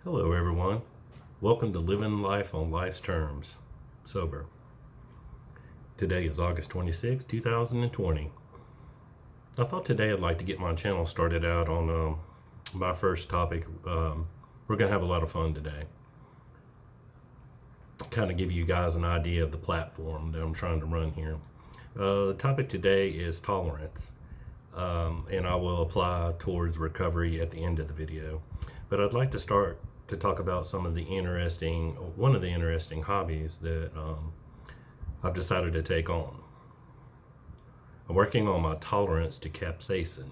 Hello, everyone. Welcome to Living Life on Life's Terms, Sober. Today is August 26, 2020. I thought today I'd like to get my channel started out on my first topic. We're going to have a lot of fun today. Kind of give you guys an idea of the platform that I'm trying to run here. The topic today is tolerance, and I will apply towards recovery at the end of the video. But I'd like to start to talk about one of the interesting hobbies that I've decided to take on. I'm working on my tolerance to capsaicin.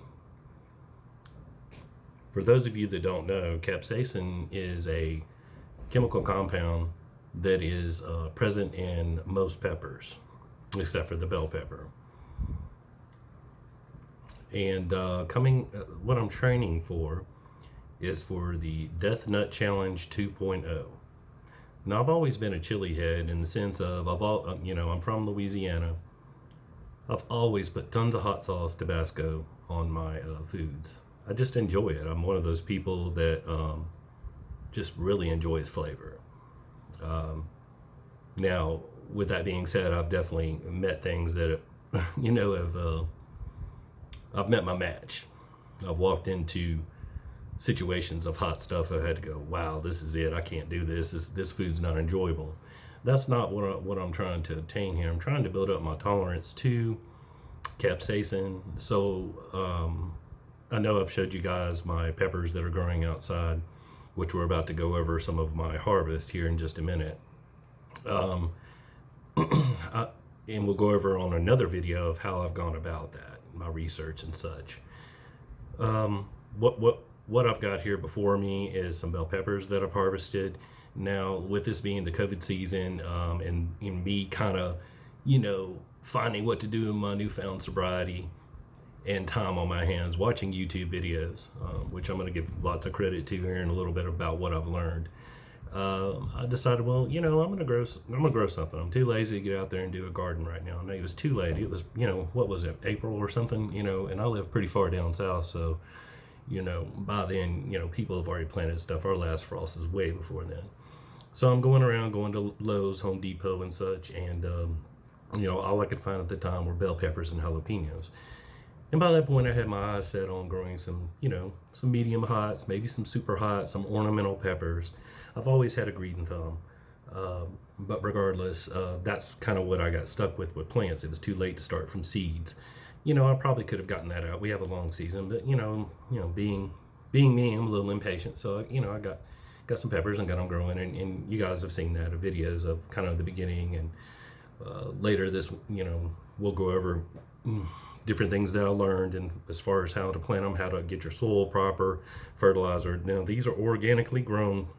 For those of you that don't know, capsaicin is a chemical compound that is present in most peppers, except for the bell pepper. And what I'm training for is for the Death Nut Challenge 2.0. Now, I've always been a chili head in the sense of, I'm from Louisiana. I've always put tons of hot sauce, Tabasco on my foods. I just enjoy it. I'm one of those people that just really enjoys flavor. Now, with that being said, I've definitely met things that, I've met my match. I've walked into situations of hot stuff. I had to go, wow, this is it. I can't do this. This food's not enjoyable. That's not what I'm trying to obtain here. I'm trying to build up my tolerance to capsaicin. So I know I've showed you guys my peppers that are growing outside, which we're about to go over some of my harvest here in just a minute. And we'll go over on another video of how I've gone about that, my research and such. What I've got here before me is some bell peppers that I've harvested. Now, with this being the COVID season, and in me kind of, finding what to do in my newfound sobriety and time on my hands, watching YouTube videos, which I'm going to give lots of credit to here in a little bit about what I've learned. I decided, I'm going to grow something. I'm too lazy to get out there and do a garden right now. And it was too late. It was, what was it, April or something, and I live pretty far down south, so by then, people have already planted stuff. Our last frost is way before then. So I'm going to Lowe's, Home Depot and such, and all I could find at the time were bell peppers and jalapenos. And by that point, I had my eyes set on growing some medium hots, maybe some super hot, some ornamental peppers. I've always had a green thumb. But regardless, that's kind of what I got stuck with plants. It was too late to start from seeds. I probably could have gotten that out. We have a long season, but being me, I'm a little impatient. So I got some peppers and got them growing, and you guys have seen that, videos of kind of the beginning, and later this, we'll go over different things that I learned, and as far as how to plant them, how to get your soil proper, fertilizer. Now, these are organically grown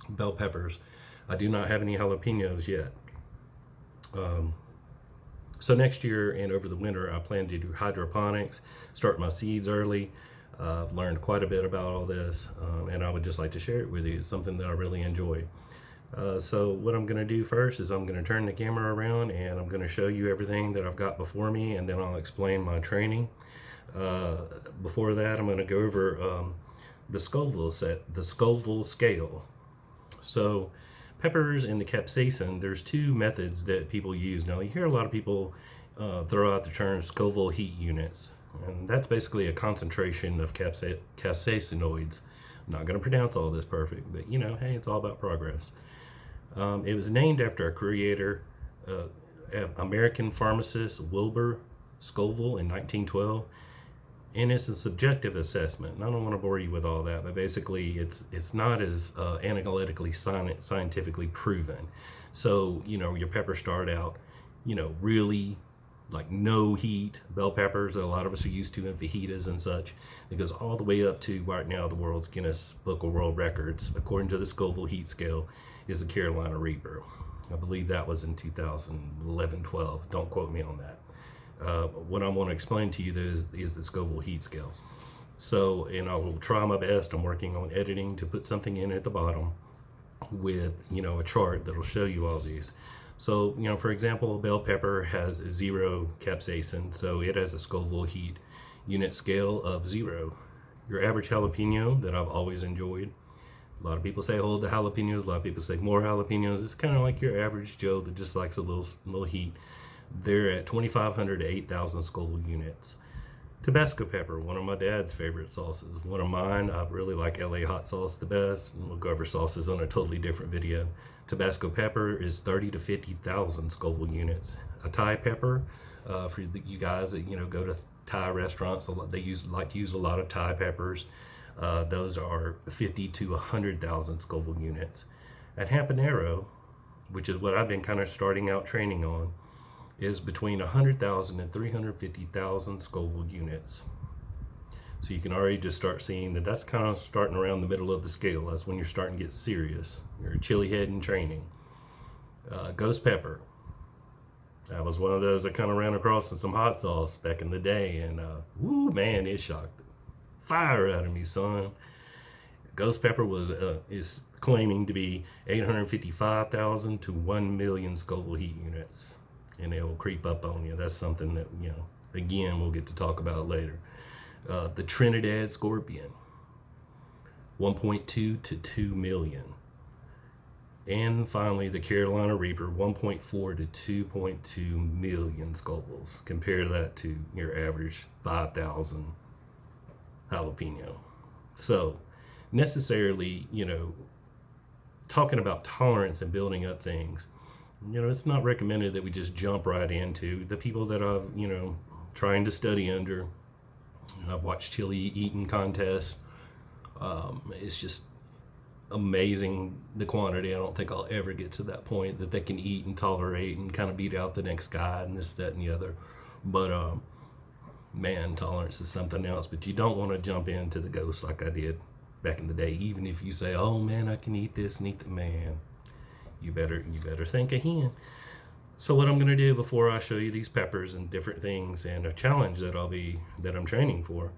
bell peppers. I do not have any jalapenos yet. So next year and over the winter, I plan to do hydroponics, start my seeds early. I've learned quite a bit about all this, and I would just like to share it with you. It's something that I really enjoy. So what I'm going to do first is I'm going to turn the camera around, and I'm going to show you everything that I've got before me, and then I'll explain my training. Before that, I'm going to go over the Scoville scale. So peppers and the capsaicin, there's two methods that people use. Now, you hear a lot of people throw out the term Scoville heat units, and that's basically a concentration of capsaicinoids. I'm not going to pronounce all this perfect, but hey, it's all about progress. It was named after a creator, American pharmacist Wilbur Scoville in 1912. And it's a subjective assessment. And I don't want to bore you with all that, but basically it's not as analytically scientifically proven. So, your peppers start out, really like no heat, bell peppers that a lot of us are used to in fajitas and such. It goes all the way up to right now the world's Guinness Book of World Records, according to the Scoville heat scale, is the Carolina Reaper. I believe that was in 2011-12. Don't quote me on that. What I want to explain to you is the Scoville heat scale. So, and I will try my best. I'm working on editing to put something in at the bottom with, a chart that'll show you all these. So, for example, a bell pepper has 0 capsaicin, so it has a Scoville heat unit scale of 0. Your average jalapeno that I've always enjoyed A lot of people say hold the jalapenos. A lot of people say more jalapenos. It's kind of like your average Joe that just likes a little heat. They're at 2,500 to 8,000 Scoville units. Tabasco pepper, one of my dad's favorite sauces. One of mine, I really like LA hot sauce the best. We'll go over sauces on a totally different video. Tabasco pepper is 30 to 50,000 Scoville units. A Thai pepper, for you guys that go to Thai restaurants, they like to use a lot of Thai peppers. Those are 50 to 100,000 Scoville units. At habanero, which is what I've been kind of starting out training on, is between 100,000 and 350,000 Scoville units. So you can already just start seeing that that's kind of starting around the middle of the scale. That's when you're starting to get serious. You're a chili head in training. Ghost pepper. That was one of those I kind of ran across in some hot sauce back in the day, and woo, man, it shocked the fire out of me, son. Ghost pepper is claiming to be 855,000 to 1 million Scoville heat units, and it will creep up on you. That's something that again, we'll get to talk about later. The Trinidad Scorpion, 1.2 to 2 million. And finally, the Carolina Reaper, 1.4 to 2.2 million Scovilles. Compare that to your average 5,000 jalapeno. So, necessarily, talking about tolerance and building up things, it's not recommended that we just jump right into. The people that I've, trying to study under, I've watched chili eating contests. It's just amazing the quantity. I don't think I'll ever get to that point that they can eat and tolerate and kind of beat out the next guy and this, that, and the other. But man, tolerance is something else. But you don't want to jump into the ghost like I did back in the day. Even if you say, "Oh man, I can eat this and eat that," man, you better think ahead. So what I'm going to do before I show you these peppers and different things and a challenge that I'm training for,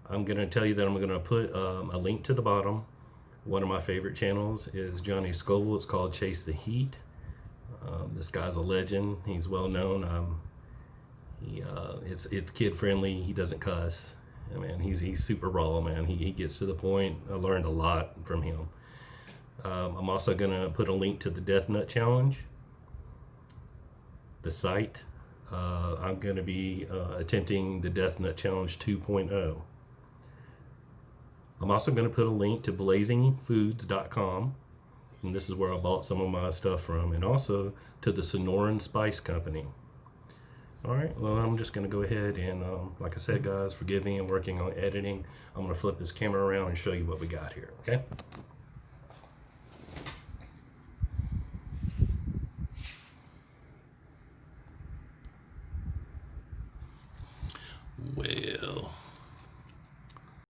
I'm going to tell you that I'm going to put a link to the bottom. One of my favorite channels is Johnny Scoville. It's called Chase the Heat. This guy's a legend. He's well known. It's kid friendly. He doesn't cuss. I mean, he's super raw, man. He gets to the point. I learned a lot from him. I'm also gonna put a link to the Death Nut Challenge, the site. I'm gonna be attempting the Death Nut Challenge 2.0. I'm also going to put a link to blazingfoods.com, and this is where I bought some of my stuff from, and also to the Sonoran Spice Company. Alright, well, I'm just going to go ahead and, like I said, guys, forgive me, I'm working on editing. I'm going to flip this camera around and show you what we got here, okay? Well,